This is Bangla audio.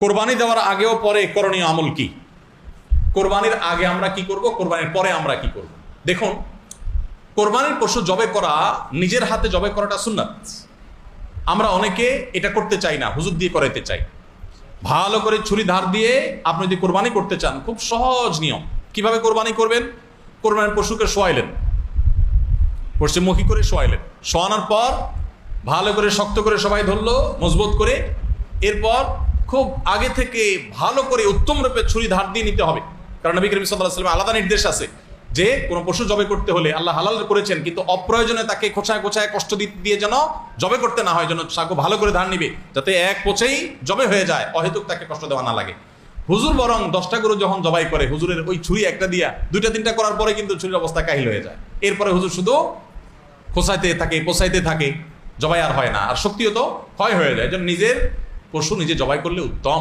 কোরবানি দেওয়ার আগেও পরে করণীয় আমল কি? কোরবানির আগে আমরা কি করব, কোরবানির পরে আমরা কি করব? দেখুন, কোরবানির পশু জবে করা, নিজের হাতে জবে করাটা সুন্নাত। আমরা অনেকে এটা করতে চাই না, হুজুর দিয়ে করাইতে চাই। ভালো করে ছুরি ধার দিয়ে আপনি যদি কোরবানি করতে চান, খুব সহজ নিয়ম। কিভাবে কোরবানি করবেন? কোরবানির পশুকে শোয়াইলেন, পশ্চিমমুখী করে শোয়াইলেন, শোয়ানোর পর ভালো করে শক্ত করে সবাই ধরলো, মজবুত করে। এরপর খুব আগে থেকে ভালো করে উত্তম রূপে ছুরি ধার দিয়ে নিতে হবে। কারণ নবী করিম সাল্লাল্লাহু আলাইহি ওয়াসাল্লাম আলাদা নির্দেশ আছে যে কোনো পশু জবে করতে হলে আল্লাহ হালাল করেছেন, কিন্তু অপ্রয়োজনে তাকে খোঁচায় খোঁচায় কষ্ট দিয়ে যেন জবে করতে না হয়, যেন সাগো ভালো করে ধার নিবে, যাতে এক পোছেই জবে হয়ে যায়, অহেতুক তাকে কষ্ট দেওয়া না লাগে। হুজুর বরং 10টা গরু যখন জবাই করে, হুজুরের ওই ছুরি একটা দিয়া 2টা 3টা করার পরে কিন্তু ছুরির অবস্থা কাহিল হয়ে যায়। এরপরে হুজুর শুধু খোঁচাইতে থাকে, পোষাইতে থাকে, জবাই আর হয় না, আর শক্তিও তো ক্ষয় হয়ে যায়। যেন নিজের পশু নিজে জবাই করলে উত্তম।